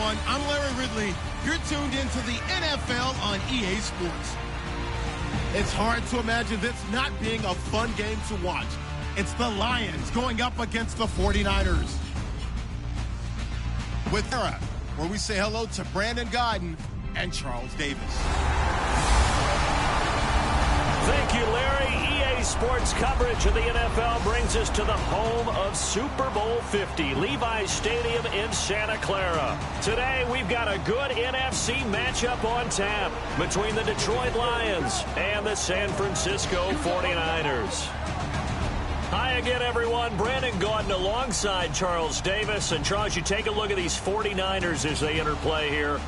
everyone. I'm Larry Ridley. You're tuned into the NFL on EA Sports. It's hard to imagine this not being a fun game to watch. It's the Lions going up against the 49ers. With Era, where we say hello to Brandon Gaudin and Charles Davis. Thank you, Larry. EA Sports coverage of the NFL brings us to the home of Super Bowl 50, Levi's Stadium in Santa Clara. Today, we've got a good NFC matchup on tap between the Detroit Lions and the San Francisco 49ers. Hi again, everyone. Brandon Gaudin alongside Charles Davis. And, Charles, you take a look at these 49ers as they enter play here.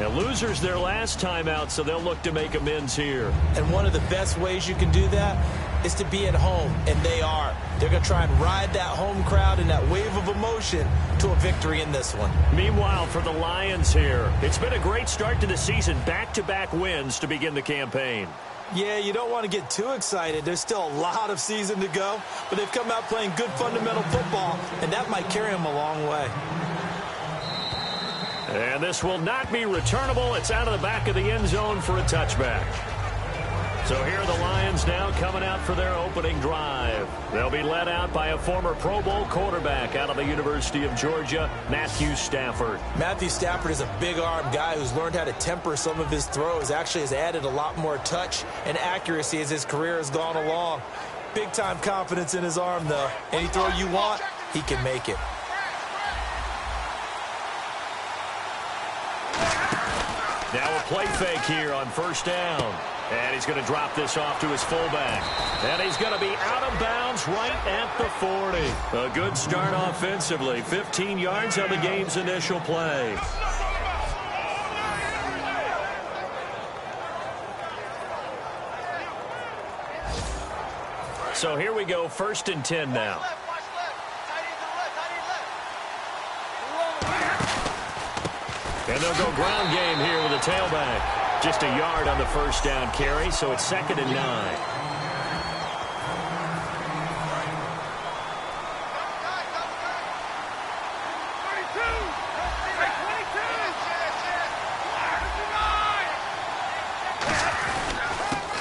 And losers their last time out, so they'll look to make amends here. And one of the best ways you can do that is to be at home, and they are. They're going to try and ride that home crowd and that wave of emotion to a victory in this one. Meanwhile, for the Lions here, it's been a great start to the season. Back-to-back wins to begin the campaign. Yeah, you don't want to get too excited. There's still a lot of season to go, but they've come out playing good fundamental football, and that might carry them a long way. And this will not be returnable. It's out of the back of the end zone for a touchback. So here are the Lions now coming out for their opening drive. They'll be led out by a former Pro Bowl quarterback out of the University of Georgia, Matthew Stafford. Matthew Stafford is a big-arm guy who's learned how to temper some of his throws. Actually has added a lot more touch and accuracy as his career has gone along. Big-time confidence in his arm, though. Any throw you want, he can make it. Now a play fake here on first down. And he's going to drop this off to his fullback. And he's going to be out of bounds right at the 40. A good start offensively. 15 yards on the game's initial play. So here we go, 1st and 10 now. And they'll go ground game here with a tailback. Just a yard on the first down carry, so it's 2nd and 9.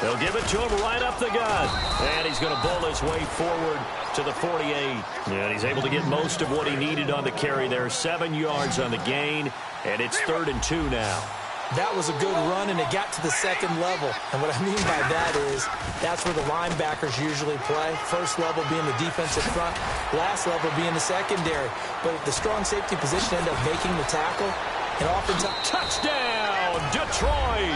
They'll give it to him right up the gut. And he's going to bull his way forward to the 48. And he's able to get most of what he needed on the carry there. 7 yards on the gain. And it's 3rd and 2 now. That was a good run, and it got to the second level. And what I mean by that is that's where the linebackers usually play. First level being the defensive front, last level being the secondary. But the strong safety position ended up making the tackle. And offensive touchdown, Detroit!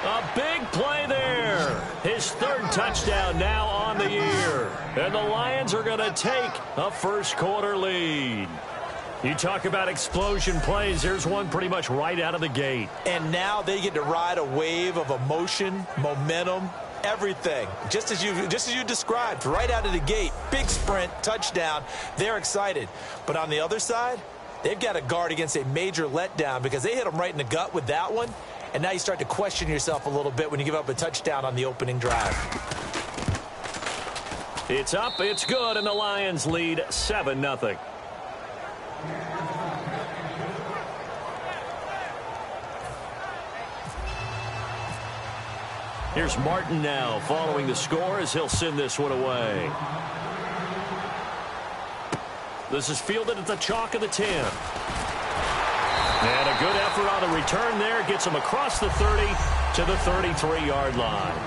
A big play there. His 3rd touchdown now on the year. And the Lions are going to take a first-quarter lead. You talk about explosion plays. There's one pretty much right out of the gate. And now they get to ride a wave of emotion, momentum, everything. Just as you described, right out of the gate. Big sprint, touchdown. They're excited. But on the other side, they've got to guard against a major letdown because they hit them right in the gut with that one. And now you start to question yourself a little bit when you give up a touchdown on the opening drive. It's up, it's good, and the Lions lead 7-0. Here's Martin now following the score as he'll send this one away. This is fielded at the chalk of the 10. And a good effort on the return there. Gets him across the 30 to the 33-yard line.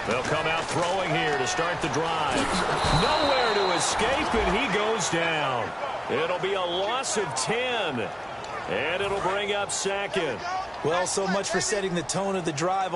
They'll come out throwing here to start the drive. Nowhere to escape, and he goes down. It'll be a loss of 10. And it'll bring up 2nd. Well, so much for setting the tone of the drive.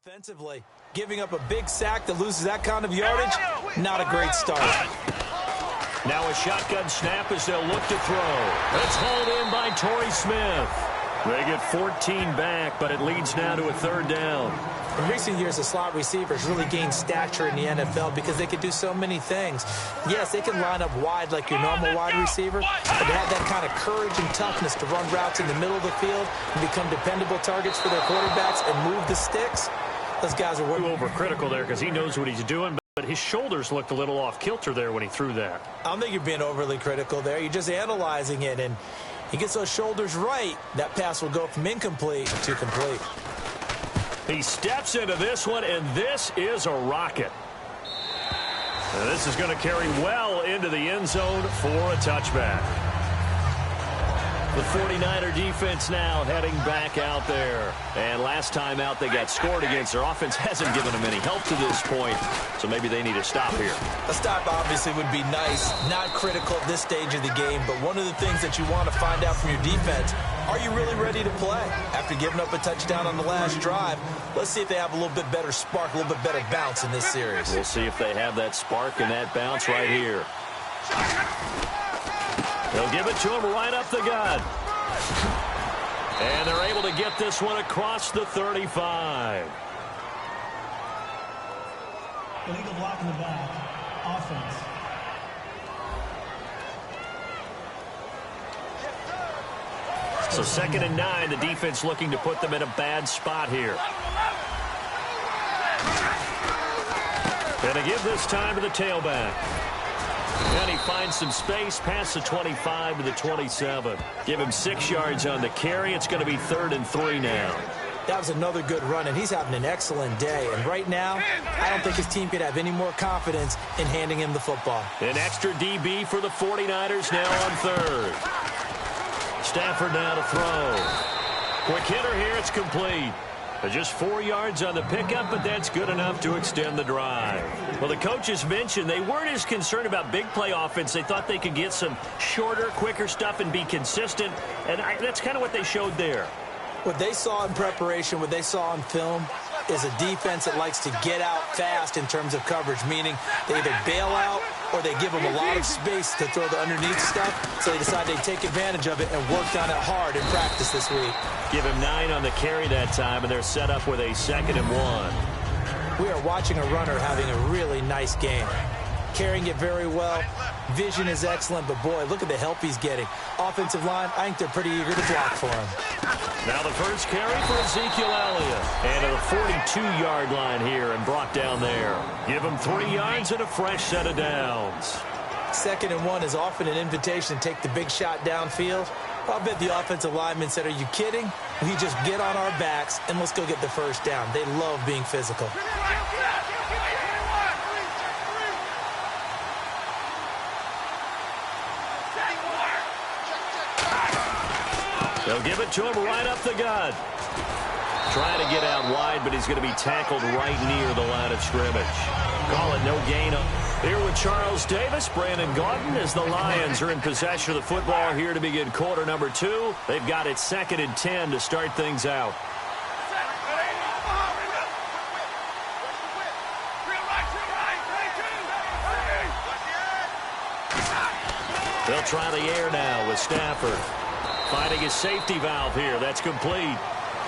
Offensively, giving up a big sack that loses that kind of yardage, not a great start. Now a shotgun snap as they'll look to throw. It's hauled in by Torrey Smith. They get 14 back, but it leads now to a third down. In recent years, the slot receivers really gained stature in the NFL because they can do so many things. Yes, they can line up wide like your normal wide receiver, but to have that kind of courage and toughness to run routes in the middle of the field and become dependable targets for their quarterbacks and move the sticks, those guys are working. Overcritical there because he knows what he's doing, but his shoulders looked a little off kilter there when he threw that. I don't think you're being overly critical there. You're just analyzing it, and he gets those shoulders right, that pass will go from incomplete to complete. He steps into this one, and this is a rocket. And this is going to carry well into the end zone for a touchback. The 49er defense now heading back out there. And last time out they got scored against. Their offense hasn't given them any help to this point, so maybe they need to stop here. A stop obviously would be nice, not critical at this stage of the game, but one of the things that you want to find out from your defense, are you really ready to play? After giving up a touchdown on the last drive, let's see if they have a little bit better spark, a little bit better bounce in this series. We'll see if they have that spark and that bounce right here. They'll give it to him right up the gut. And they're able to get this one across the 35. Illegal block in the back. Offense. So 2nd and 9, the defense looking to put them in a bad spot here. And they give this time to the tailback. And he finds some space past the 25 to the 27. Give him 6 yards on the carry. It's going to be 3rd and 3 now. That was another good run, and he's having an excellent day. And right now, I don't think his team could have any more confidence in handing him the football. An extra DB for the 49ers now on 3rd. Stafford now to throw. Quick hitter here. It's complete. Just 4 yards on the pickup, but that's good enough to extend the drive. Well, the coaches mentioned they weren't as concerned about big play offense. They thought they could get some shorter, quicker stuff and be consistent, and that's kind of what they showed there. What they saw in preparation, what they saw on film, is a defense that likes to get out fast in terms of coverage, meaning they either bail out or they give them a lot of space to throw the underneath stuff, so they decide they take advantage of it and worked on it hard in practice this week. Give him 9 on the carry that time, and they're set up with a 2nd and 1. We are watching a runner having a really nice game. Carrying it very well. Vision is excellent, but boy, look at the help he's getting. Offensive line, I think they're pretty eager to block for him. Now the first carry for Ezekiel Elliott. And to the 42-yard line here and brought down there. Give him 3 yards and a fresh set of downs. 2nd and 1 is often an invitation to take the big shot downfield. I'll bet the offensive lineman said, are you kidding? We just get on our backs and let's go get the first down. They love being physical. They'll give it to him right up the gut. Trying to get out wide, but he's going to be tackled right near the line of scrimmage. Call it no gain. Here with Charles Davis, Brandon Gaudin, as the Lions are in possession of the football here to begin quarter number 2. They've got it 2nd and 10 to start things out. They'll try the air now with Stafford. Finding his safety valve here. That's complete.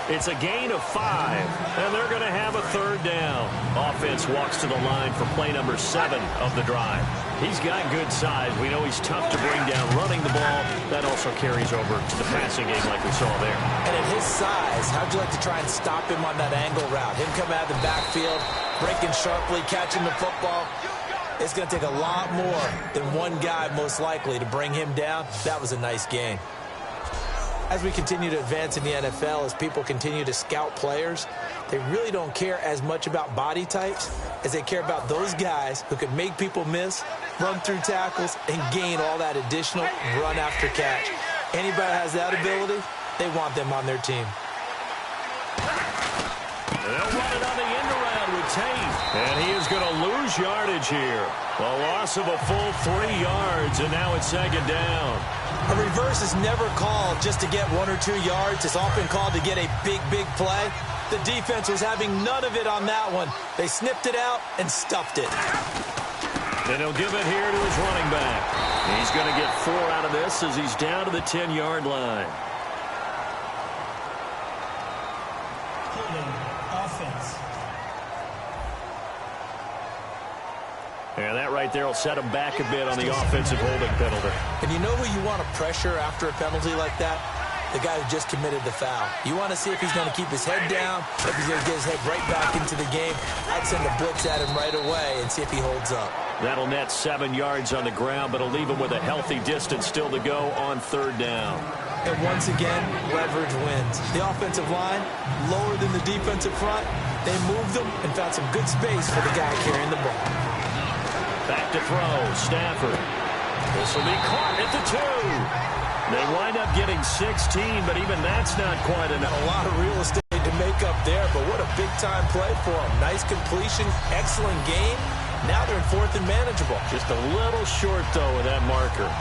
It's a gain of 5, and they're going to have a 3rd down. Offense walks to the line for play number 7 of the drive. He's got good size. We know he's tough to bring down running the ball. That also carries over to the passing game like we saw there. And at his size, how'd you like to try and stop him on that angle route? Him coming out of the backfield, breaking sharply, catching the football. It's going to take a lot more than one guy, most likely, to bring him down. That was a nice game. As we continue to advance in the NFL, as people continue to scout players, they really don't care as much about body types as they care about those guys who can make people miss, run through tackles, and gain all that additional run after catch. Anybody has that ability, they want them on their team. They'll run it on the end around with Tate. And he is going to lose yardage here. A loss of a full 3 yards, and now it's 2nd down. A reverse is never called just to get 1 or 2 yards. It's often called to get a big, big play. The defense was having none of it on that one. They snipped it out and stuffed it. And he'll give it here to his running back. He's going to get 4 out of this as he's down to the 10-yard line. Holding offense. And that right there will set him back a bit on the offensive holding penalty. And you know who you want to pressure after a penalty like that? The guy who just committed the foul. You want to see if he's going to keep his head down, if he's going to get his head right back into the game. I'd send a blitz at him right away and see if he holds up. That'll net 7 yards on the ground, but it'll leave him with a healthy distance still to go on 3rd down. And once again, leverage wins. The offensive line, lower than the defensive front. They moved them and found some good space for the guy carrying the ball. Back to throw, Stafford. This will be caught at the 2. They wind up getting 16, but even that's not quite enough. A lot of real estate to make up there, but what a big-time play for them. Nice completion, excellent game. Now they're in 4th and manageable. Just a little short, though, with that marker.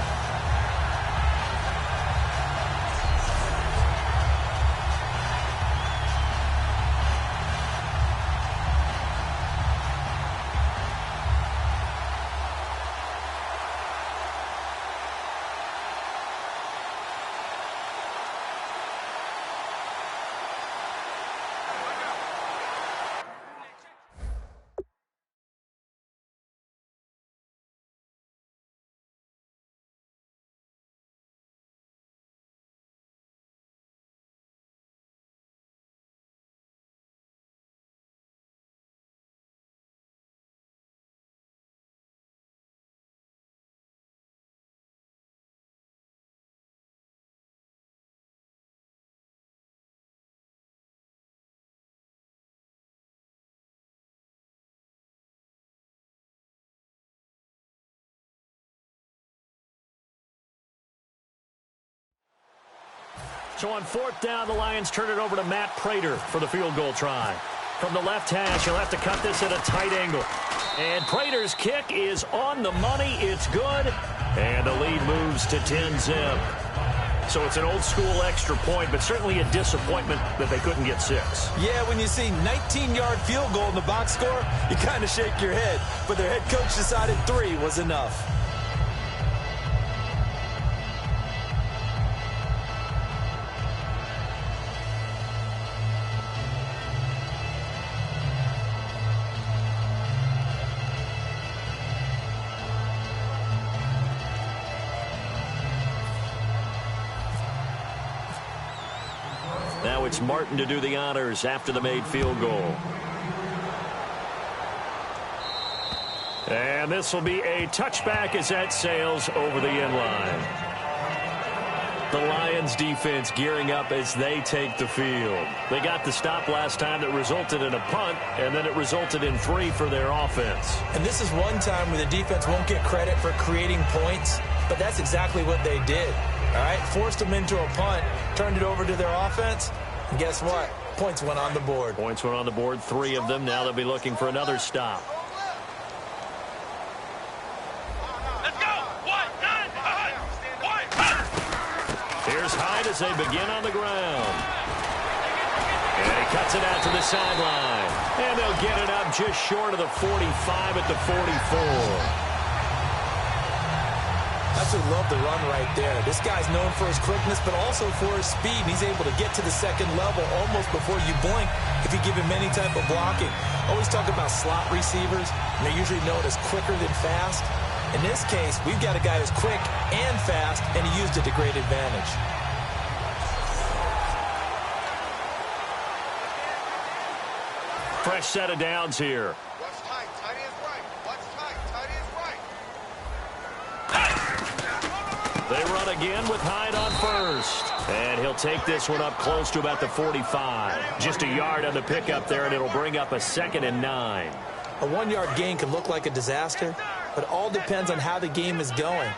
So on 4th down, the Lions turn it over to Matt Prater for the field goal try. From the left hash, he'll have to cut this at a tight angle. And Prater's kick is on the money. It's good. And the lead moves to 10-zip. So it's an old-school extra point, but certainly a disappointment that they couldn't get 6. Yeah, when you see 19-yard field goal in the box score, you kind of shake your head. But their head coach decided 3 was enough. Now it's Martin to do the honors after the made field goal. And this will be a touchback as that sails over the end line. The Lions defense gearing up as they take the field. They got the stop last time that resulted in a punt, and then it resulted in 3 for their offense. And this is one time where the defense won't get credit for creating points, but that's exactly what they did. All right, forced them into a punt, turned it over to their offense, and guess what? Points went on the board. Points went on the board, 3 of them. Now they'll be looking for another stop. Let's go! Here's Hyde as they begin on the ground. And he cuts it out to the sideline. And they'll get it up just short of the 45 at the 44. That's who loved the run right there. This guy's known for his quickness, but also for his speed. And he's able to get to the second level almost before you blink if you give him any type of blocking. Always talk about slot receivers, and they're usually known as quicker than fast. In this case, we've got a guy who's quick and fast, and he used it to great advantage. Fresh set of downs here. What's tight? Tight is right. What's tight? Tight is right. They run again with Hyde on first. And he'll take this one up close to about the 45. Just a yard on the pickup there, and it'll bring up a 2nd and 9. A 1-yard gain can look like a disaster, but it all depends on how the game is going.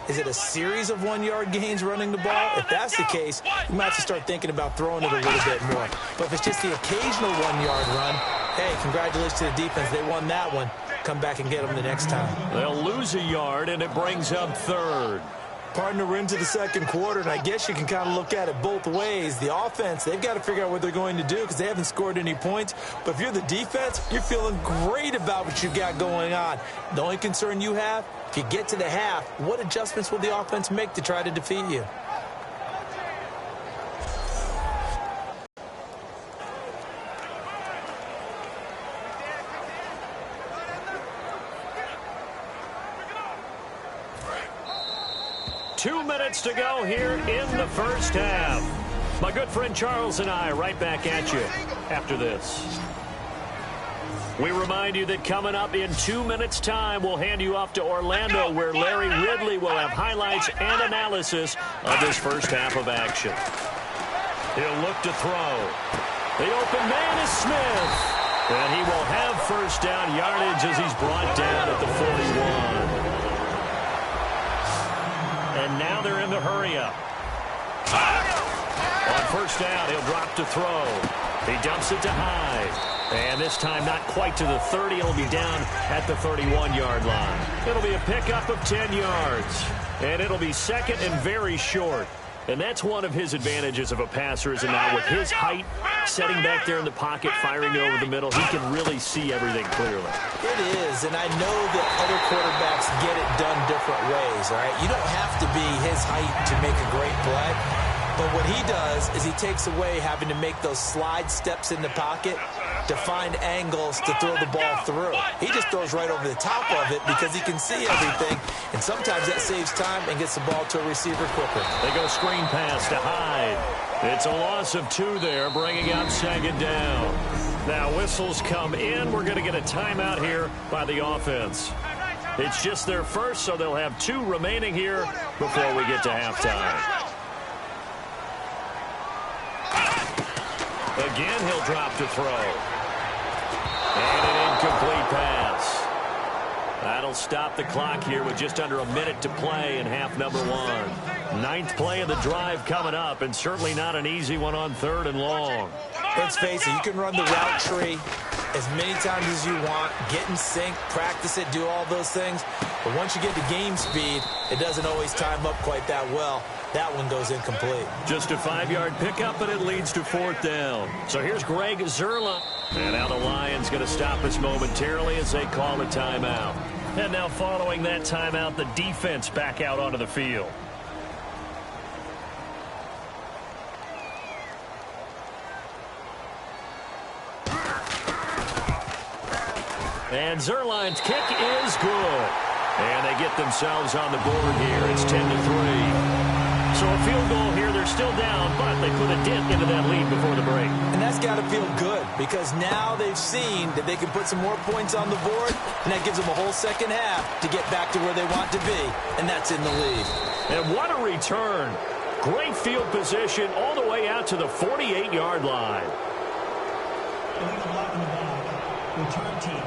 Is it a series of 1-yard gains running the ball? If that's the case, you might have to start thinking about throwing it a little bit more. But if it's just the occasional 1-yard run, hey, congratulations to the defense. They won that one. Come back and get them the next time. They'll lose a yard, and it brings up 3rd. Partner, we're into the second quarter, and I guess you can kind of look at it both ways. The offense, they've got to figure out what they're going to do because they haven't scored any points. But if you're the defense, you're feeling great about what you've got going on. The only concern you have, if you get to the half, what adjustments will the offense make to try to defeat you? Two minutes to go here in the first half. My good friend Charles and I right back at you after this. We remind you that coming up in 2 minutes' time, we'll hand you off to Orlando, where Larry Ridley will have highlights and analysis of this first half of action. He'll look to throw. The open man is Smith. And he will have first down yardage as he's brought down at the 41. And now they're in the hurry-up. On first down, he'll drop to throw. He dumps it to Hyde. And this time not quite to the 30. It'll be down at the 31-yard line. It'll be a pickup of 10 yards. And it'll be second and very short. And that's one of his advantages of a passer, is now with his height, setting back there in the pocket, firing it over the middle, he can really see everything clearly. It is, and I know that other quarterbacks get it done different ways, all right? You don't have to be his height to make a great play. But what he does is he takes away having to make those slide steps in the pocket to find angles to throw the ball through. He just throws right over the top of it because he can see everything, and sometimes that saves time and gets the ball to a receiver quicker. They go screen pass to Hyde. It's a loss of 2 there, bringing up second down. Now whistles come in. We're going to get a timeout here by the offense. It's just their first, so they'll have 2 remaining here before we get to halftime. Again, he'll drop to throw. And an incomplete pass. That'll stop the clock here with just under a minute to play in half number 1. 9th play of the drive coming up, and certainly not an easy one on 3rd and long. Let's face it, you can run the route tree as many times as you want, get in sync, practice it, do all those things. But once you get to game speed, it doesn't always time up quite that well. That one goes incomplete. Just a 5-yard pickup, and it leads to 4th down. So here's Greg Zerline. And now the Lions going to stop us momentarily as they call a timeout. And now following that timeout, the defense back out onto the field. And Zerline's kick is good. And they get themselves on the board here. It's 10-3. So a field goal here, they're still down, but they put a dent into that lead before the break. And that's got to feel good because now they've seen that they can put some more points on the board, and that gives them a whole second half to get back to where they want to be, and that's in the lead. And what a return. Great field position all the way out to the 48-yard line. Illegal block in the back. Return team.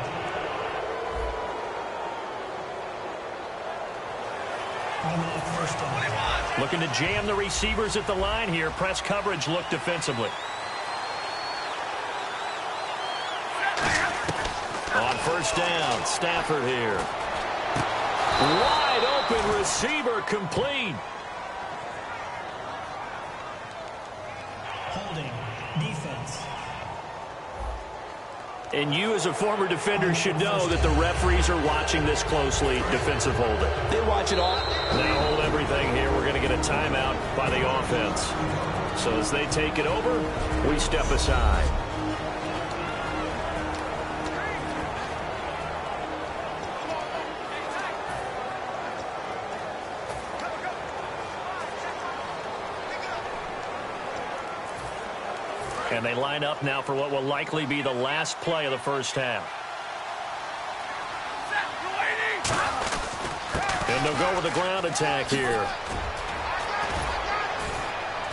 First down. Looking to jam the receivers at the line here. Press coverage look defensively. On first down, Stafford here. Wide open receiver complete. Holding. Defense. And you as a former defender should know that the referees are watching this closely. Defensive holding. They watch it all. They hold everything here. We're going to get a timeout by the offense. So as they take it over, we step aside. And they line up now for what will likely be the last play of the first half. And they'll go with a ground attack here.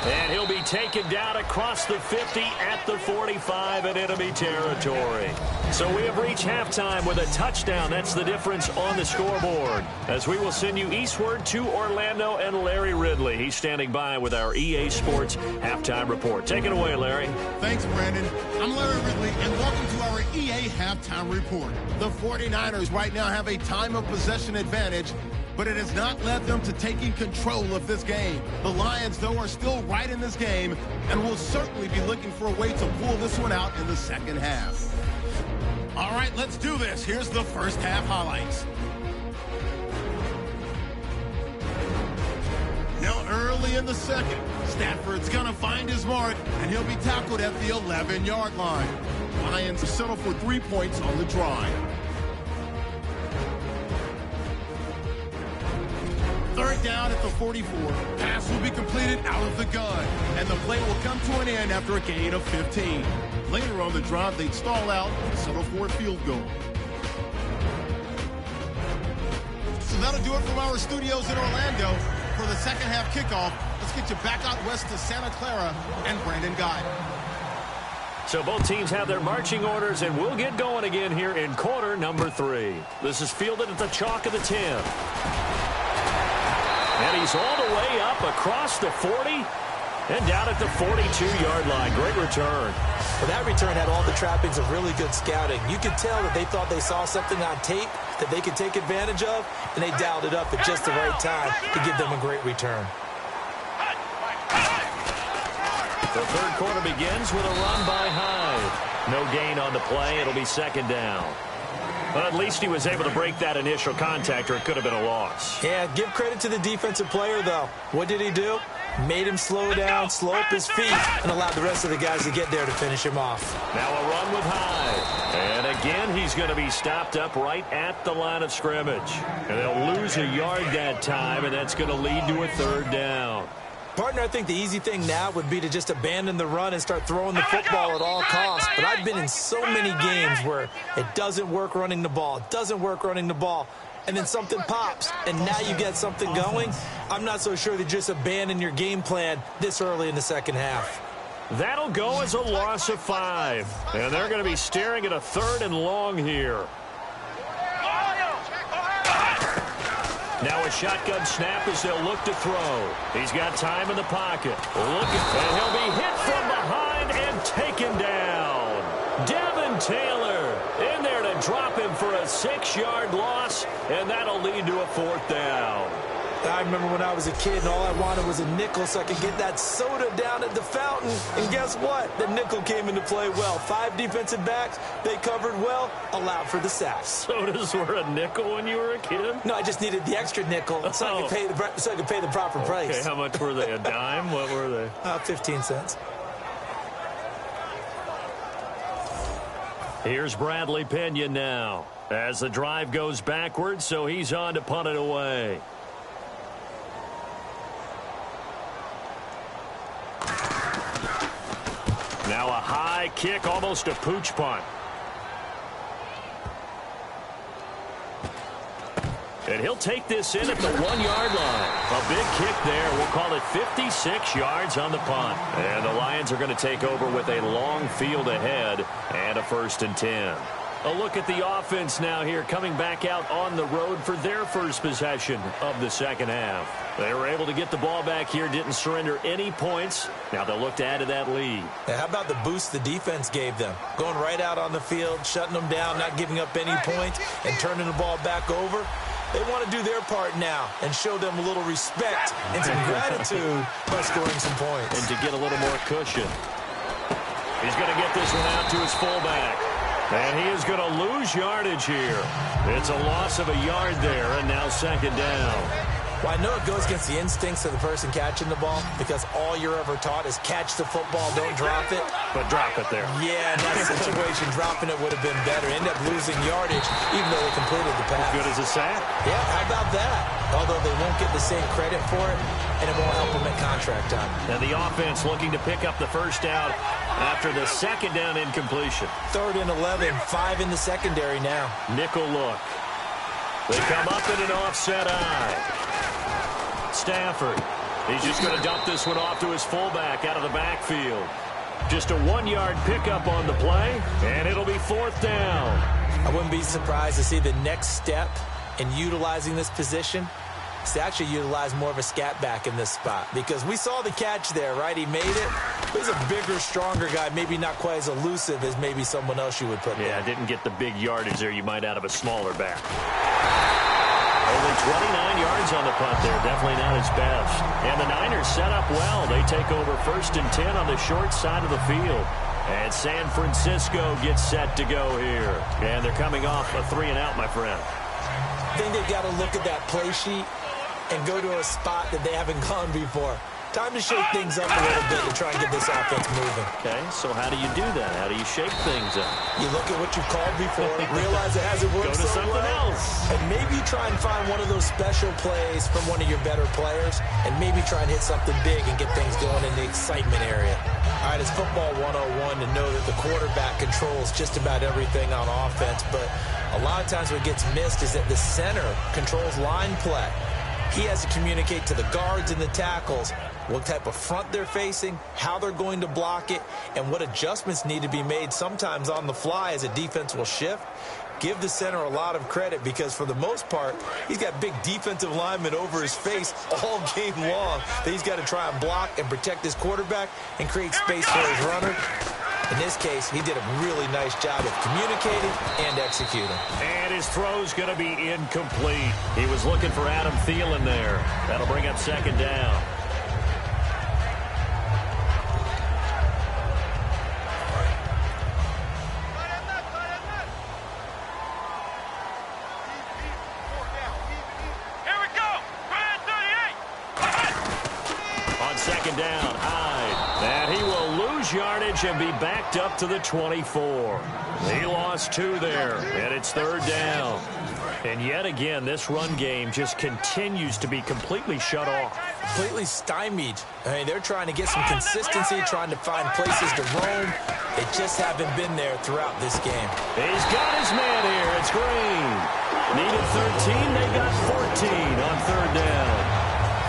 And he'll be taken down across the 50 at the 45 in enemy territory. So we have reached halftime with a touchdown. That's the difference on the scoreboard. As we will send you eastward to Orlando and Larry Ridley. He's standing by with our EA Sports halftime report. Take it away, Larry. Thanks, Brandon. I'm Larry Ridley, and welcome to our EA halftime report. The 49ers right now have a time of possession advantage but it has not led them to taking control of this game. The Lions, though, are still right in this game and will certainly be looking for a way to pull this one out in the second half. All right, let's do this. Here's the first half highlights. Now, early in the second, Stafford's going to find his mark, and he'll be tackled at the 11-yard line. Lions settle for 3 points on the drive. Third down at the 44. Pass will be completed out of the gun, and the play will come to an end after a gain of 15. Later on the drive, they'd stall out and settle for a field goal. So that'll do it from our studios in Orlando. For the second half kickoff, let's get you back out west to Santa Clara and Brandon Guy. So both teams have their marching orders, and we'll get going again here in quarter number 3. This is fielded at the chalk of the 10. And he's all the way up across the 40 and down at the 42-yard line. Great return. Well, that return had all the trappings of really good scouting. You could tell that they thought they saw something on tape that they could take advantage of, and they dialed it up at just the right time to give them a great return. The third quarter begins with a run by Hyde. No gain on the play. It'll be second down. But at least he was able to break that initial contact, or it could have been a loss. Yeah, give credit to the defensive player, though. What did he do? Made him slow down, slow up his feet, and allowed the rest of the guys to get there to finish him off. Now a run with Hyde. And again, he's going to be stopped up right at the line of scrimmage. And they'll lose a yard that time, and that's going to lead to a third down. Partner, I think the easy thing now would be to just abandon the run and start throwing the football at all costs. But I've been in so many games where it doesn't work running the ball. It doesn't work running the ball. And then something pops, and now you get something going. I'm not so sure that just abandon your game plan this early in the second half. That'll go as a loss of 5. And they're going to be staring at a 3rd and long here. Now a shotgun snap as they'll look to throw. He's got time in the pocket. And he'll be hit from behind and taken down. Devin Taylor in there to drop him for a 6-yard loss, and that'll lead to a 4th down. I remember when I was a kid and all I wanted was a nickel so I could get that soda down at the fountain. And guess what? The nickel came into play well. 5 defensive backs, they covered well, allowed for the sacks. Sodas were a nickel when you were a kid? No, I just needed the extra nickel so I could pay the proper price. Okay, how much were they? A dime? What were they? 15 cents. Here's Bradley Pinion now as the drive goes backwards, so he's on to punt it away. Now a high kick, almost a pooch punt. And he'll take this in at the 1-yard line. A big kick there. We'll call it 56 yards on the punt. And the Lions are going to take over with a long field ahead and a 1st and 10. A look at the offense now here, coming back out on the road for their first possession of the second half. They were able to get the ball back here, didn't surrender any points. Now they'll look to add to that lead. Now, how about the boost the defense gave them? Going right out on the field, shutting them down, not giving up any points, and turning the ball back over. They want to do their part now and show them a little respect and some gratitude by scoring some points. And to get a little more cushion. He's going to get this one out to his fullback. And he is going to lose yardage here. It's a loss of a yard there, and now second down. Well, I know it goes against the instincts of the person catching the ball because all you're ever taught is catch the football, don't drop it. But drop it there. Yeah, in that situation, dropping it would have been better. End up losing yardage, even though they completed the pass. As good as a sack. Yeah, how about that? Although they won't get the same credit for it, and it won't help them at contract time. And the offense looking to pick up the first down after the second down incompletion. 3rd and 11, 5 in the secondary now. Nickel look. They come up in an offset eye. Stafford. He's just going to dump this one off to his fullback out of the backfield. Just a 1-yard pickup on the play, and it'll be 4th down. I wouldn't be surprised to see the next step in utilizing this position is to actually utilize more of a scat back in this spot. Because we saw the catch there, right? He made it. He's a bigger, stronger guy, maybe not quite as elusive as maybe someone else you would put there. Yeah, didn't get the big yardage there you might out of a smaller back. Only 29 yards on the punt there. Definitely not his best. And the Niners set up well. They take over 1st and 10 on the short side of the field. And San Francisco gets set to go here. And they're coming off a 3-and-out, my friend. I think they've got to look at that play sheet and go to a spot that they haven't gone before. Time to shake things up a little bit to try and get this offense moving. Okay, so how do you do that? How do you shake things up? You look at what you called before, realize it hasn't worked Go to something else. and maybe try and find one of those special plays from one of your better players, and maybe try and hit something big and get things going in the excitement area. All right, it's football 101 to know that the quarterback controls just about everything on offense, but a lot of times what gets missed is that the center controls line play. He has to communicate to the guards and the tackles what type of front they're facing, how they're going to block it, and what adjustments need to be made sometimes on the fly as a defense will shift. Give the center a lot of credit because for the most part, he's got big defensive linemen over his face all game long that he's got to try and block and protect his quarterback and create space for his runner. In this case, he did a really nice job of communicating and executing. And his throw's going to be incomplete. He was looking for Adam Thielen there. That'll bring up 2nd down. Here we go. 38. On 2nd down, Hyde. And he will lose yardage and be backed up to the 24. He lost 2 there, and it's 3rd down. And yet again, this run game just continues to be completely shut off. Completely stymied. I mean, they're trying to get some consistency, trying to find places to roam. They just haven't been there throughout this game. He's got his man here. It's Green. Needed 13. They got 14 on 3rd down.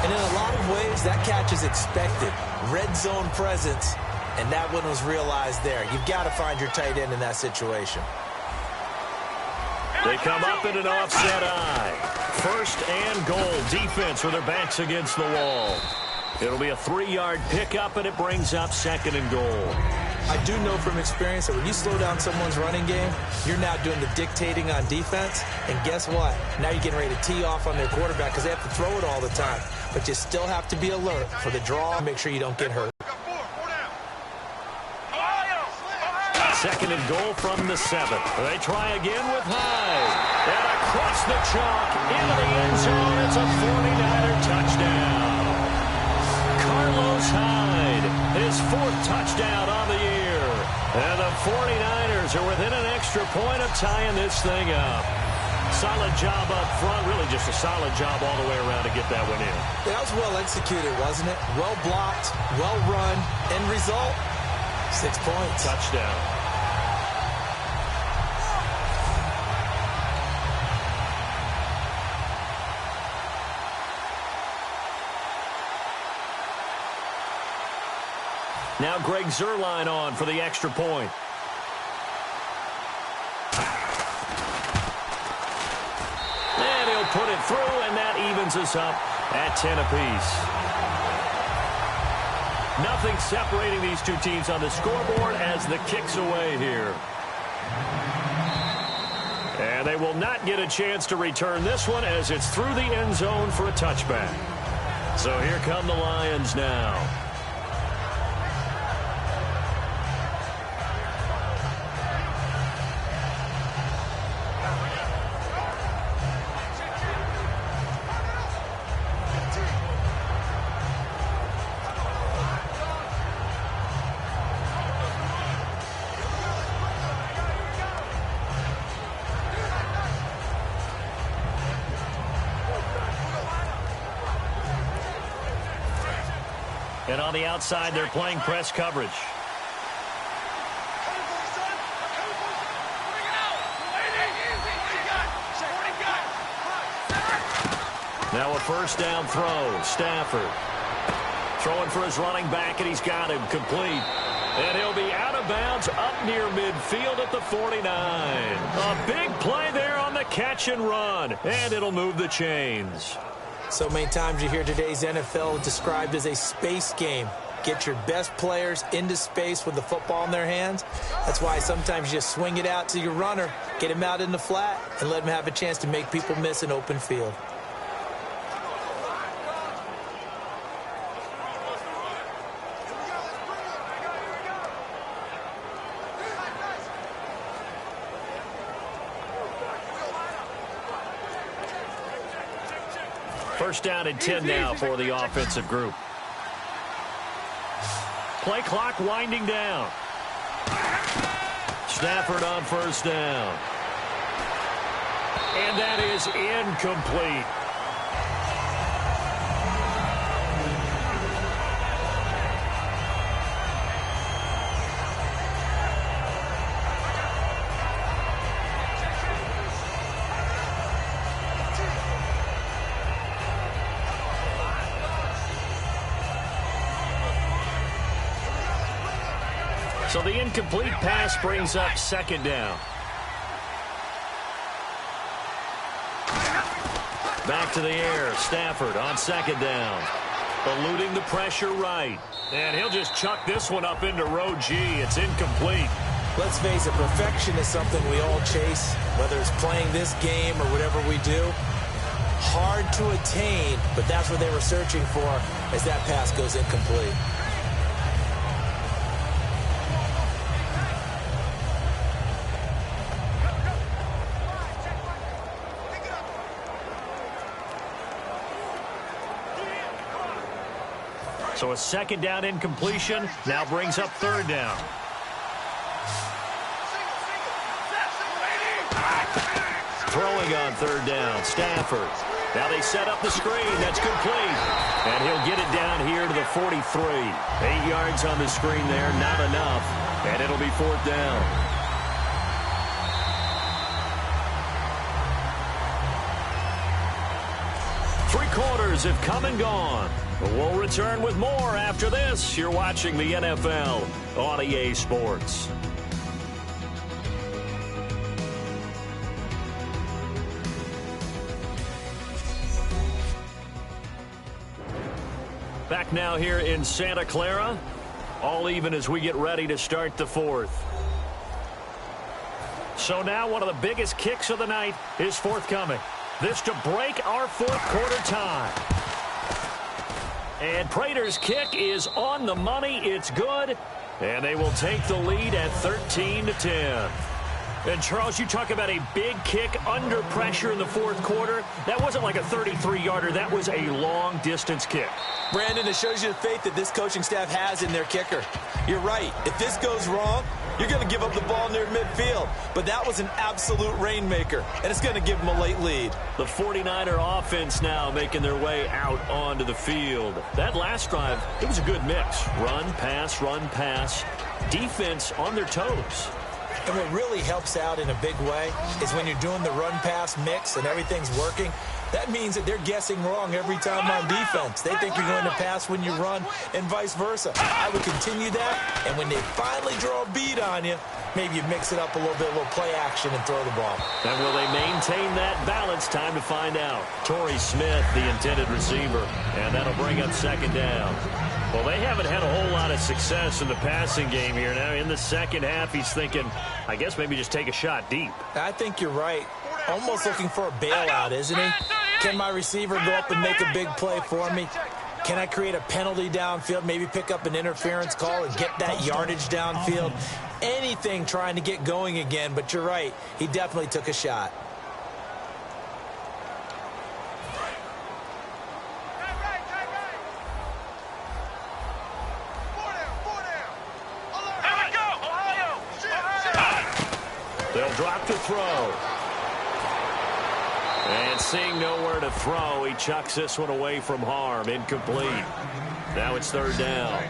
And in a lot of ways, that catch is expected. Red zone presence, and that one was realized there. You've got to find your tight end in that situation. They come up in an offset eye. 1st and goal. Defense with their backs against the wall. It'll be a 3-yard pickup, and it brings up 2nd and goal. I do know from experience that when you slow down someone's running game, you're now doing the dictating on defense. And guess what? Now you're getting ready to tee off on their quarterback because they have to throw it all the time. But you still have to be alert for the draw and make sure you don't get hurt. 2nd and goal from the 7th. They try again with Hyde. And across the chalk into the end zone. It's a 49er touchdown. Carlos Hyde, his 4th touchdown on the year. And the 49ers are within an extra point of tying this thing up. Solid job up front. Really just a solid job all the way around to get that one in. That was well executed, wasn't it? Well blocked, well run. End result, 6 points. Touchdown. Now Greg Zuerlein on for the extra point. And he'll put it through, and that evens us up at 10 apiece. Nothing separating these two teams on the scoreboard as the kick's away here. And they will not get a chance to return this one as it's through the end zone for a touchback. So here come the Lions now. And on the outside, they're playing press coverage. Now a 1st down throw. Stafford throwing for his running back, and he's got him complete. And he'll be out of bounds up near midfield at the 49. A big play there on the catch and run, and it'll move the chains. So many times you hear today's NFL described as a space game. get your best players into space with the football in their hands. That's why sometimes you just swing it out to your runner, get him out in the flat, and let him have a chance to make people miss an open field. First down and 10 now for the offensive group. Play clock winding down. Stafford on first down. And that is incomplete. So the incomplete pass brings up second down. Back to the air. Stafford on second down. Eluding the pressure right. And he'll just chuck this one up into row G. It's incomplete. Let's face it, perfection is something we all chase, whether it's playing this game or whatever we do. Hard to attain, but that's what they were searching for as that pass goes incomplete. So a second down incompletion now brings up third down. Throwing on third down, Stafford. Now they set up the screen. That's complete. And he'll get it down here to the 43. 8 yards on the screen there, not enough. And it'll be fourth down. Three quarters have come and gone. We'll return with more after this. You're watching the NFL on EA Sports. Back now here in Santa Clara. All even as we get ready to start the fourth. So now one of the biggest kicks of the night is forthcoming. This to break our fourth quarter tie. And Prater's kick is on the money. It's good. And they will take the lead at 13-10. And, Charles, you talk about a big kick under pressure in the fourth quarter. That wasn't like a 33-yarder. That was a long-distance kick. Brandon, it shows you the faith that this coaching staff has in their kicker. You're right. If this goes wrong, you're going to give up the ball near midfield. But that was an absolute rainmaker, and it's going to give them a late lead. The 49er offense now making their way out onto the field. That last drive, it was a good mix. Run, pass, defense on their toes. And what really helps out in a big way is when you're doing the run-pass mix and everything's working, that means that they're guessing wrong every time on defense. They think you're going to pass when you run and vice versa. I would continue that, and when they finally draw a bead on you, maybe you mix it up a little bit, a little play action, and throw the ball. And will they maintain that balance? Time to find out. Torrey Smith, the intended receiver, and that'll bring up second down. Well, they haven't had a whole lot of success in the passing game here. Now, in the second half, he's thinking, I guess maybe just take a shot deep. I think you're right. Almost looking for a bailout, isn't he? Can my receiver go up and make a big play for me? Can I create a penalty downfield, maybe pick up an interference call and get that yardage downfield? Anything trying to get going again, but you're right. He definitely took a shot. They'll drop the throw. And seeing nowhere to throw, he chucks this one away from harm. Incomplete. Now it's third down.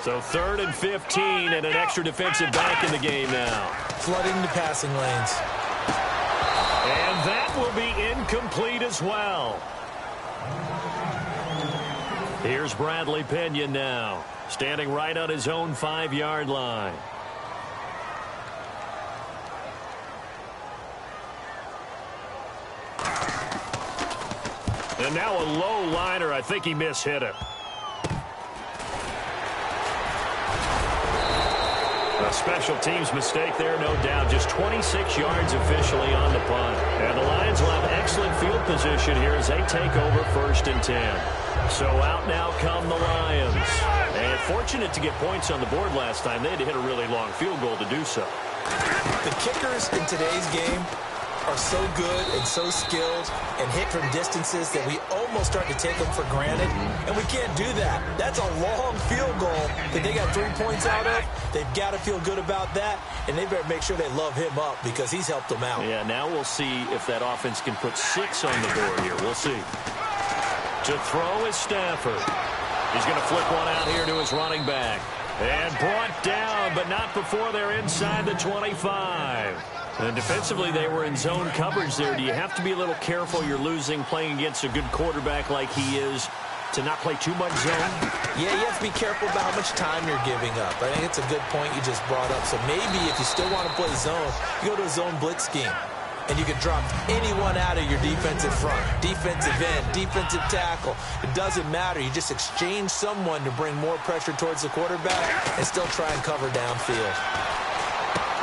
So 3rd and 15 and an extra defensive back in the game now. Flooding the passing lanes. And that will be incomplete as well. Here's Bradley Pinion now, standing right on his own 5-yard line. And now a low liner. I think he mishit it. A special teams mistake there, no doubt. Just 26 yards officially on the punt. And the Lions will have excellent field position here as they take over 1st and 10. So out now come the Lions. And fortunate to get points on the board last time. They had to hit a really long field goal to do so. The kickers in today's game are so good and so skilled and hit from distances that we almost start to take them for granted, and we can't do that. That's a long field goal that they got 3 points out of. They've got to feel good about that, and they better make sure they love him up because he's helped them out. Yeah, now we'll see if that offense can put 6 on the board here. We'll see. To throw is Stafford. He's going to flick one out here to his running back. And brought down, but not before they're inside the 25. And defensively, they were in zone coverage there. Do you have to be a little careful? You're losing playing against a good quarterback like he is to not play too much zone? Yeah, you have to be careful about how much time you're giving up. I think it's a good point you just brought up. So maybe if you still want to play zone, you go to a zone blitz scheme. And you can drop anyone out of your defensive front, defensive end, defensive tackle. It doesn't matter. You just exchange someone to bring more pressure towards the quarterback and still try and cover downfield.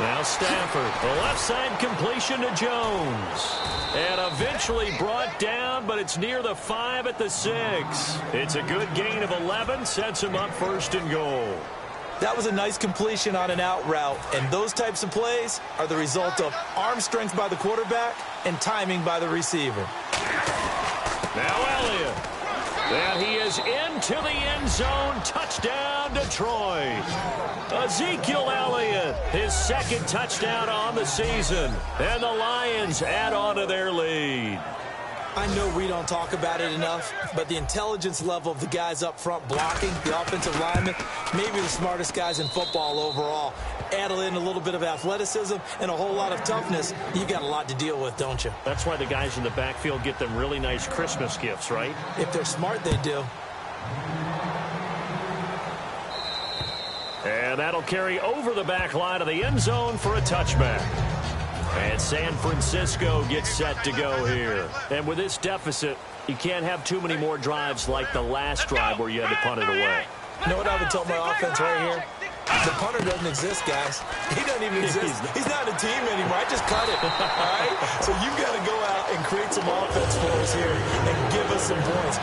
Now Stafford, the left side completion to Jones. And eventually brought down, but it's near the 5 at the 6. It's a good gain of 11, sets him up 1st and goal. That was a nice completion on an out route, and those types of plays are the result of arm strength by the quarterback and timing by the receiver. Now Elliott. And he is into the end zone. Touchdown, Detroit. Ezekiel Elliott, his 2nd touchdown on the season. And the Lions add on to their lead. I know we don't talk about it enough, but the intelligence level of the guys up front blocking, the offensive linemen, maybe the smartest guys in football overall. Add in a little bit of athleticism and a whole lot of toughness, you've got a lot to deal with, don't you? That's why the guys in the backfield get them really nice Christmas gifts, right? If they're smart, they do. And that'll carry over the back line of the end zone for a touchback. And San Francisco gets set to go here. And with this deficit, you can't have too many more drives like the last drive where you had to punt it away. You know what I would tell my offense right here? The punter doesn't exist, guys. He doesn't even exist. He's not a team anymore. I just cut it, all right? So you've got to go out and create some offense for us here and give us some points.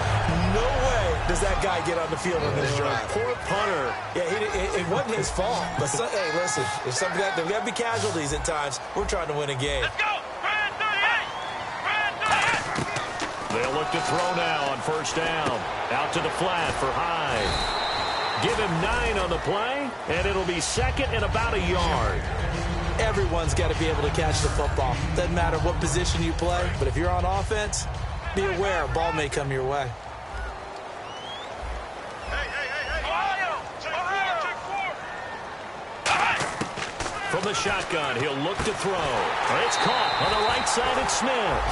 No way does that guy get on the field on this drive. Poor punter. Yeah, it wasn't his fault. But, hey, listen, there's got to be casualties at times. We're trying to win a game. Let's go! Brand 38! They'll look to throw now on 1st down. Out to the flat for Hyde. Give him 9 on the play, and it'll be 2nd and about a yard. Everyone's got to be able to catch the football. Doesn't matter what position you play, but if you're on offense, be aware a ball may come your way. From the shotgun, he'll look to throw. It's caught on the right side at Smith.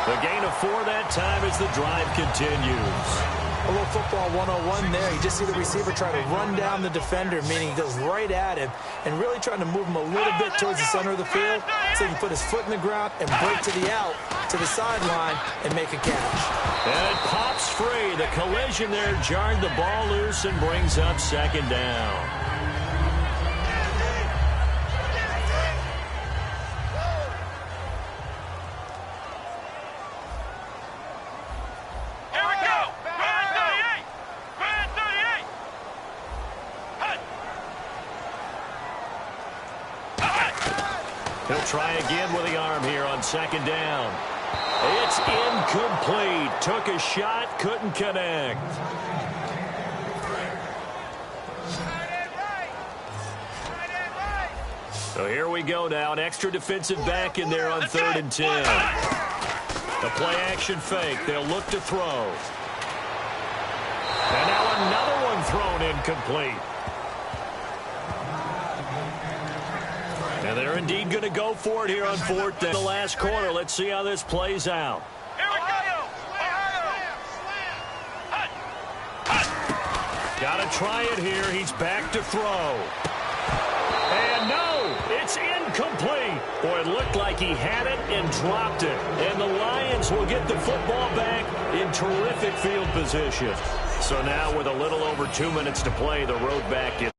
The gain of 4 that time as the drive continues. A little football 101 there. You just see the receiver try to run down the defender, meaning he goes right at him and really trying to move him a little bit towards the center of the field so he can put his foot in the ground and break to the out, to the sideline, and make a catch. And it pops free. The collision there jarred the ball loose and brings up 2nd down. He'll try again with the arm here on 2nd down. It's incomplete. Took a shot, couldn't connect. So here we go now. An extra defensive back in there on 3rd and 10. The play action fake. They'll look to throw. And now another one thrown incomplete. And they're indeed going to go for it here on 4th down. The last quarter. Let's see how this plays out. Here we go! Got to try it here. He's back to throw. And no, It's incomplete. Boy, it looked like he had it and dropped it. And the Lions will get the football back in terrific field position. So now with a little over 2 minutes to play, the road back is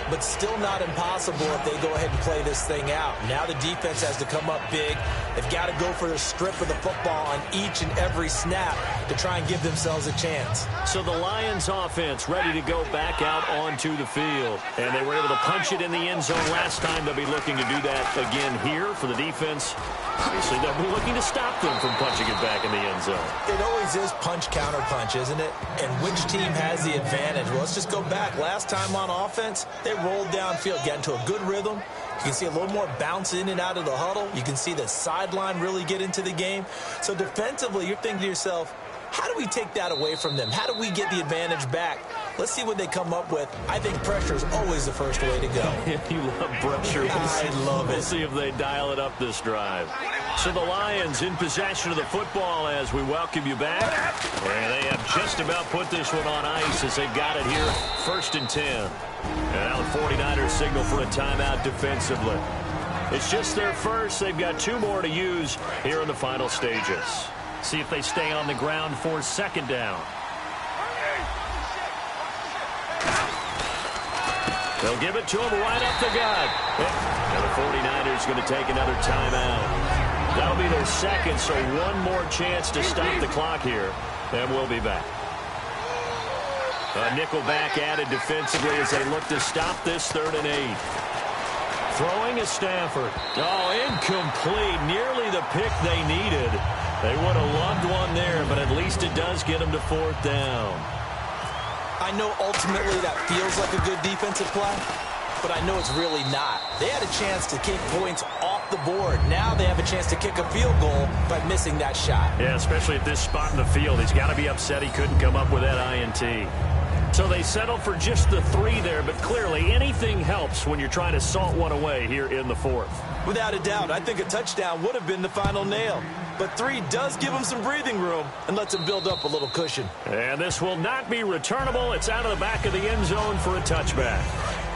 but still not impossible if they go ahead and play this thing out. Now the defense has to come up big. They've got to go for the strip of the football on each and every snap to try and give themselves a chance. So the Lions offense ready to go back out onto the field. And they were able to punch it in the end zone last time. They'll be looking to do that again here for the defense. Obviously, they'll be looking to stop them from punching it back in the end zone. It always is punch, counter punch, isn't it? And which team has the advantage? Well, let's just go back. Last time on offense, they rolled downfield, got into a good rhythm. You can see a little more bounce in and out of the huddle. You can see the sideline really get into the game. So defensively, you're thinking to yourself, how do we take that away from them? How do we get the advantage back? Let's see what they come up with. I think pressure is always the first way to go. You love pressure. I love it. We'll see if they dial it up this drive. So the Lions in possession of the football as we welcome you back. And they have just about put this one on ice as they've got it here, 1st and 10. And now the 49ers signal for a timeout defensively. It's just their first. They've got 2 more to use here in the final stages. See if they stay on the ground for 2nd down. They'll give it to him right up the gut. And the 49ers going to take another timeout. That'll be their 2nd, so 1 more chance to stop the clock here. And we'll be back. A nickel back added defensively as they look to stop this 3rd and 8. Throwing is Stafford. Oh, incomplete. Nearly the pick they needed. They would have loved one there, but at least it does get them to 4th down. I know ultimately that feels like a good defensive play, but I know it's really not. They had a chance to kick points off the board. Now they have a chance to kick a field goal by missing that shot. Yeah, especially at this spot in the field. He's got to be upset he couldn't come up with that INT. So they settle for just the 3 there, but clearly anything helps when you're trying to salt one away here in the 4th. Without a doubt, I think a touchdown would have been the final nail. But 3 does give them some breathing room and lets them build up a little cushion. And this will not be returnable. It's out of the back of the end zone for a touchback.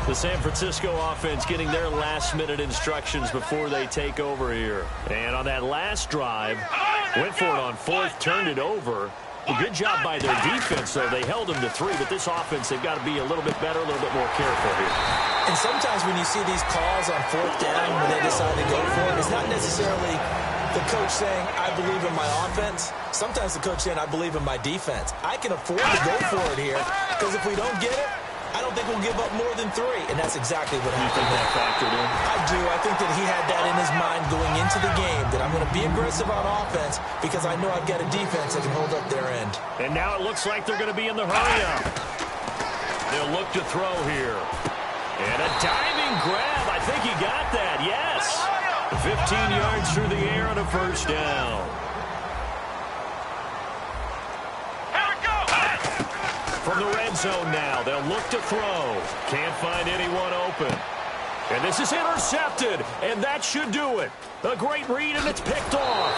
The San Francisco offense getting their last-minute instructions before they take over here. And on that last drive, went for it on 4th, turned it over. A good job by their defense, though. They held them to 3, but this offense, they've got to be a little bit better, a little bit more careful here. And sometimes when you see these calls on 4th down when they decide to go for it, it's not necessarily the coach saying, I believe in my offense. Sometimes the coach saying, I believe in my defense. I can afford to go for it here because if we don't get it, I don't think we'll give up more than 3. And that's exactly what happened. You think that factored in? I do. I think that he had that in his mind going into the game, that I'm going to be aggressive on offense because I know I've got a defense that can hold up their end. And now it looks like they're going to be in the hurry-up. They'll look to throw here. And a diving grab. I think he got that. Yes. 15 yards through the air on a 1st down. From the red zone now, they'll look to throw. Can't find anyone open. And this is intercepted, and that should do it. A great read, and it's picked off.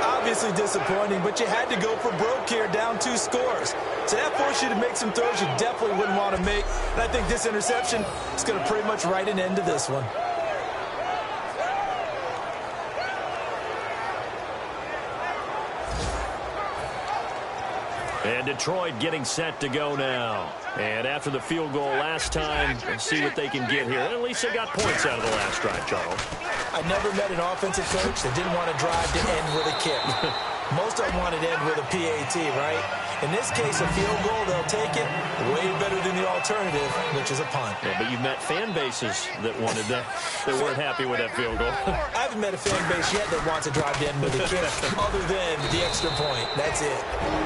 Obviously disappointing, but you had to go for broke here, down 2 scores. So that forced you to make some throws you definitely wouldn't want to make. And I think this interception is going to pretty much write an end to this one. And Detroit getting set to go now. And after the field goal last time, let's see what they can get here. At least they got points out of the last drive, Charles. I never met an offensive coach that didn't want to drive to end with a kick. Most of them wanted to end with a PAT, right? In this case, a field goal, they'll take it way better than the alternative, which is a punt. Yeah, but you've met fan bases that wanted that, that weren't happy with that field goal. I haven't met a fan base yet that wants to drive to end with a kick other than the extra point. That's it.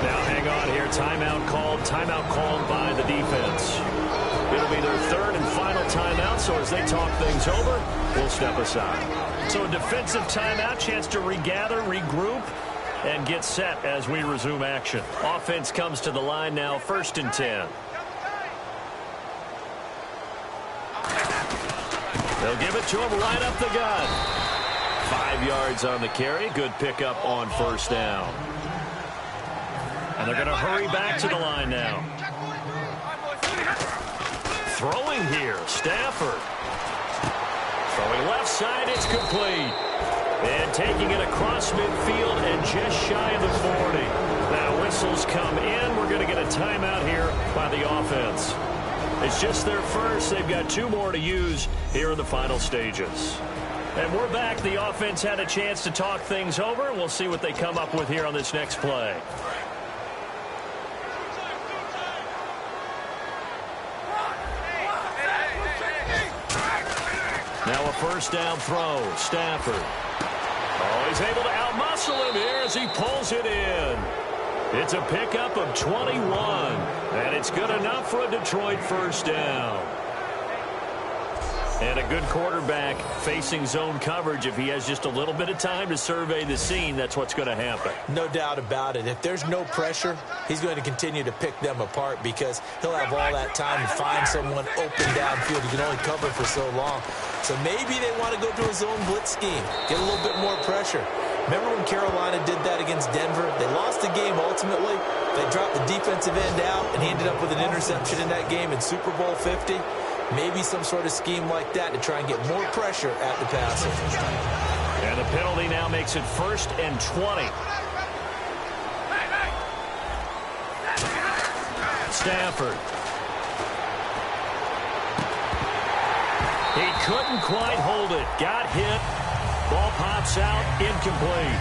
Now, hang on here. Timeout called by the defense. It'll be their 3rd and final timeout, so as they talk things over, we'll step aside. So a defensive timeout, chance to regather, regroup, and get set as we resume action. Offense comes to the line now, 1st and 10. They'll give it to him right up the gut. 5 yards on the carry. Good pickup on 1st down. And they're going to hurry back to the line now. Throwing here, Stafford. Throwing left side, it's complete. And taking it across midfield and just shy of the 40. Now whistles come in. We're going to get a timeout here by the offense. It's just their first. They've got 2 more to use here in the final stages. And we're back. The offense had a chance to talk things over. We'll see what they come up with here on this next play. Now a first down throw. Stafford. Oh, he's able to outmuscle him here as he pulls it in. It's a pickup of 21, and it's good enough for a Detroit first down. And a good quarterback facing zone coverage. If he has just a little bit of time to survey the scene, that's what's going to happen. No doubt about it. If there's no pressure, he's going to continue to pick them apart because he'll have all that time to find someone open downfield. He can only cover for so long. So maybe they want to go to a zone blitz scheme, get a little bit more pressure. Remember when Carolina did that against Denver? They lost the game ultimately. They dropped the defensive end out, and he ended up with an interception in that game in Super Bowl 50. Maybe some sort of scheme like that to try and get more pressure at the passer. And the penalty now makes it 1st and 20. Stafford. He couldn't quite hold it. Got hit. Ball pops out. Incomplete.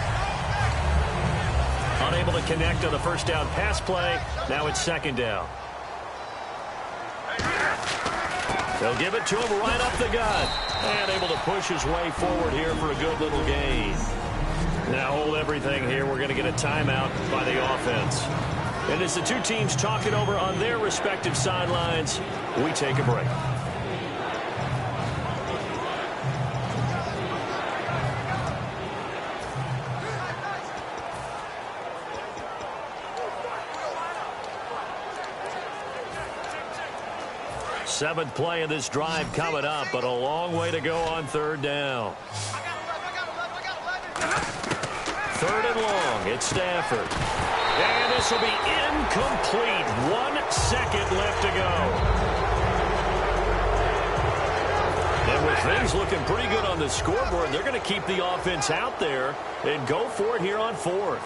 Unable to connect on the first down pass play. Now it's 2nd down. They'll give it to him right up the gut. And able to push his way forward here for a good little gain. Now hold everything here. We're going to get a timeout by the offense. And as the 2 teams talk it over on their respective sidelines, we take a break. Seventh play of this drive coming up, but a long way to go on 3rd down. 3rd and long. It's Stafford. And this will be incomplete. 1 second left to go. And with things looking pretty good on the scoreboard, they're going to keep the offense out there and go for it here on 4th.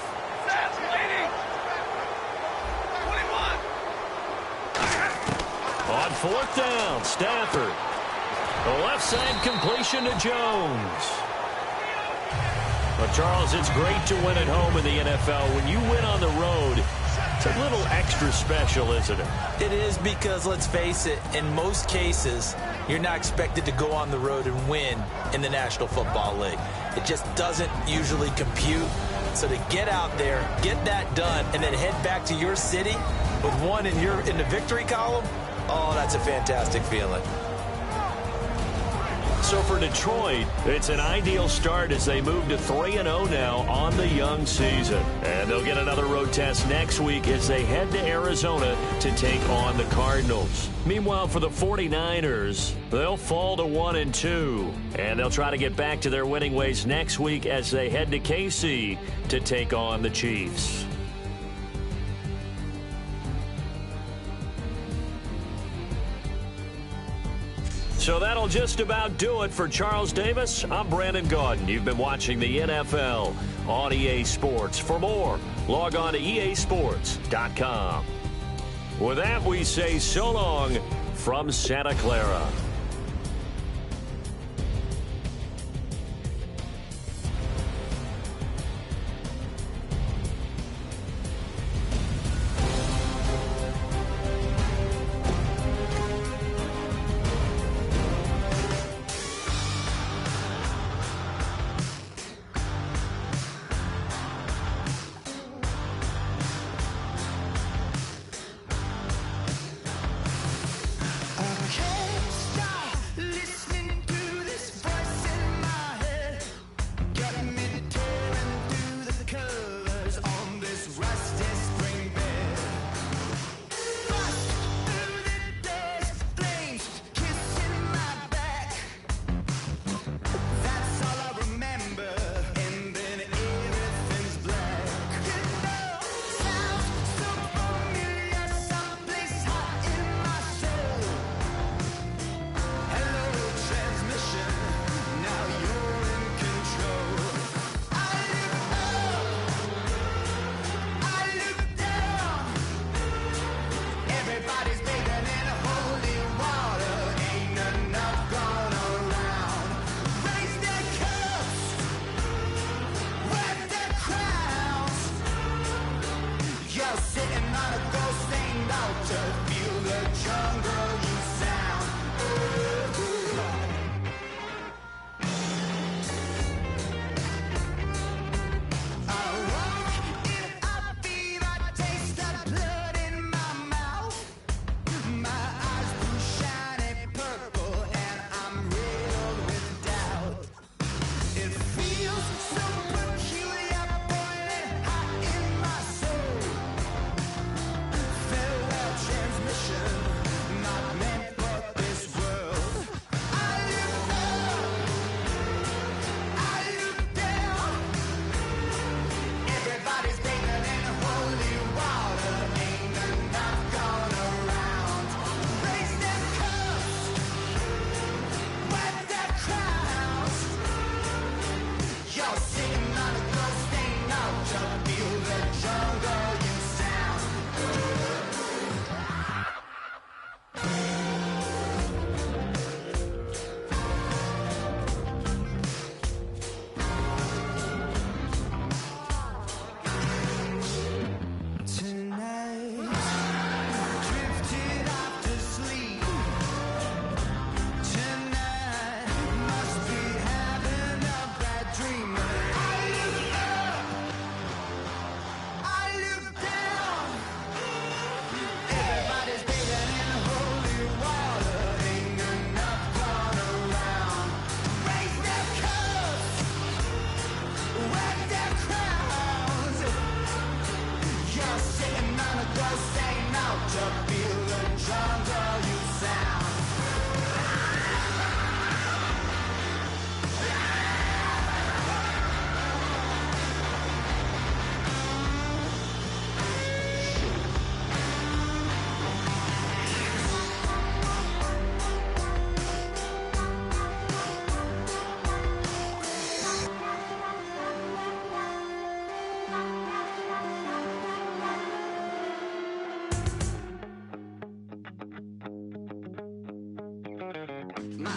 On 4th down, Stafford. The left side completion to Jones. Well, Charles, it's great to win at home in the NFL. When you win on the road, it's a little extra special, isn't it? It is because, let's face it, in most cases, you're not expected to go on the road and win in the National Football League. It just doesn't usually compute. So to get out there, get that done, and then head back to your city with 1 in the victory column, oh, that's a fantastic feeling. So for Detroit, it's an ideal start as they move to 3-0 now on the young season. And they'll get another road test next week as they head to Arizona to take on the Cardinals. Meanwhile, for the 49ers, they'll fall to 1-2. And they'll try to get back to their winning ways next week as they head to KC to take on the Chiefs. So that'll just about do it for Charles Davis. I'm Brandon Gaudin. You've been watching the NFL on EA Sports. For more, log on to easports.com. With that, we say so long from Santa Clara. I can't stop.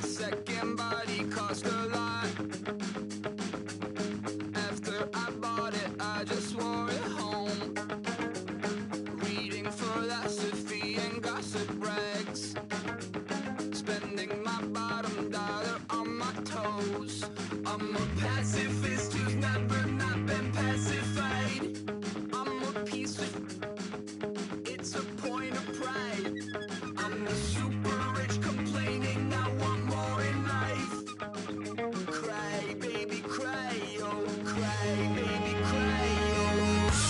my second body cost a lot. After I bought it, I just wore it home. Reading philosophy and gossip rags. Spending my bottom dollar on my toes. I'm a pacifist who's never not been pacified. I'm a piece of... It's a point of pride. I'm the super rich complaining I want more in life. Cry, baby, cry, oh, cry, baby, cry, oh.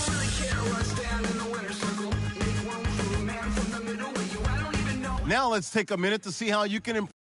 I don't really care where I stand in the winner's circle. Make room for a man from the middle with you. I don't even know. Now let's take a minute to see how you can improve